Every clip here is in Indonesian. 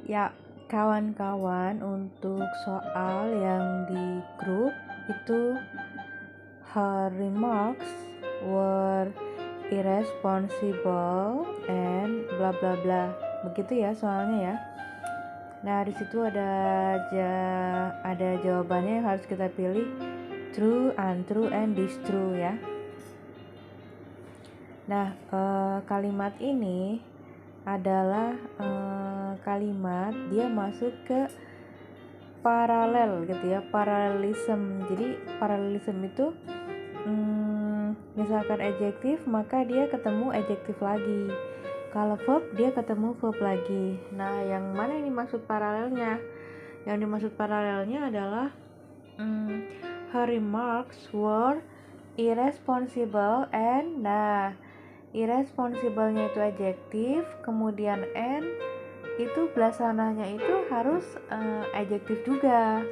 Ya, kawan-kawan, untuk soal yang di grup itu, her remarks were irresponsible and bla bla bla. Begitu ya soalnya ya. Nah, di situ ada jawabannya yang harus kita pilih, true, untrue, and distrue ya. Nah, kalimat ini adalah kalimat dia masuk ke paralel gitu ya, paralelism. Jadi paralelism itu misalkan adjektif, maka dia ketemu adjektif lagi. Kalau verb, dia ketemu verb lagi. Nah, yang mana yang dimaksud paralelnya? Yang dimaksud paralelnya adalah her remarks were irresponsible and, nah, irresponsible-nya itu adjektif, kemudian and itu belasananya itu harus adjektif juga.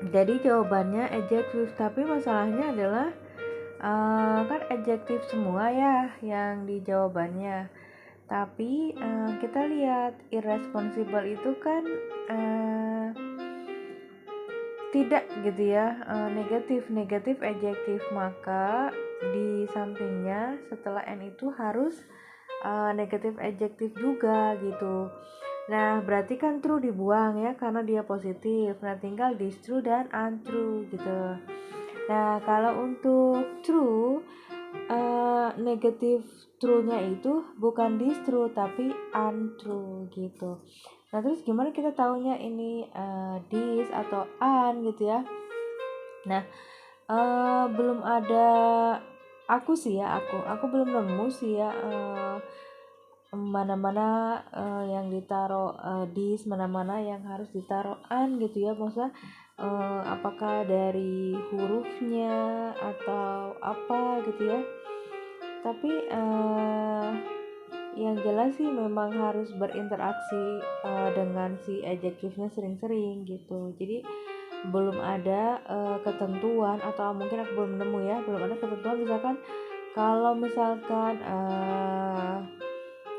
Jadi jawabannya adjektif, tapi masalahnya adalah kan adjektif semua ya yang di jawabannya. Tapi kita lihat irresponsible itu kan tidak gitu ya, negatif adjektif, maka di sampingnya setelah n itu harus negatif adjektif juga gitu. Nah, berarti kan true dibuang ya karena dia positif. Nah, tinggal distrue dan untrue gitu. Nah, kalau untuk true, negatif true-nya itu bukan distrue tapi untrue gitu. Nah, terus gimana kita taunya ini dis atau un gitu ya? Nah, belum ada, aku belum nemu sih ya mana-mana yang ditaruh dis, mana-mana yang harus ditaruh an gitu ya. Maksudnya apakah dari hurufnya atau apa gitu ya. Tapi yang jelas sih memang harus berinteraksi dengan si adjektifnya sering-sering gitu. Jadi belum ada ketentuan, atau mungkin aku belum nemu ya, belum ada ketentuan misalkan kalau misalkan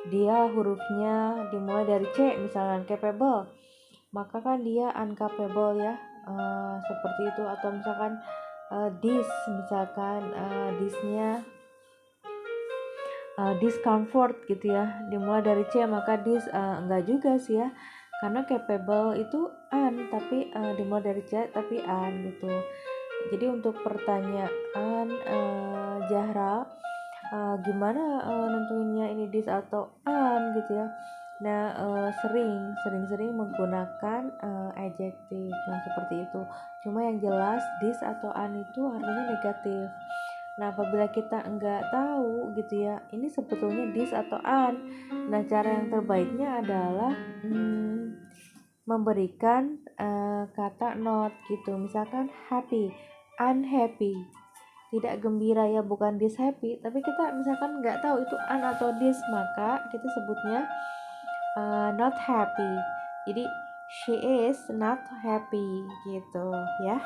dia hurufnya dimulai dari C misalkan capable, maka kan dia uncapable ya, seperti itu. Atau misalkan dis, misalkan disnya discomfort gitu ya, dimulai dari C, maka dis enggak juga sih ya, karena capable itu an tapi dimulai dari C tapi an gitu. Jadi untuk pertanyaan Zahra, gimana nentuinnya ini dis atau an gitu ya. Nah, sering-sering menggunakan adjektif. Nah, seperti itu. Cuma yang jelas dis atau an itu artinya negatif. Nah, apabila kita enggak tahu gitu ya, ini sebetulnya dis atau an. Nah, cara yang terbaiknya adalah memberikan kata not gitu. Misalkan happy, unhappy, tidak gembira ya, bukan dis happy. Tapi kita misalkan nggak tahu itu un atau dis, maka kita sebutnya not happy. Jadi she is not happy gitu ya.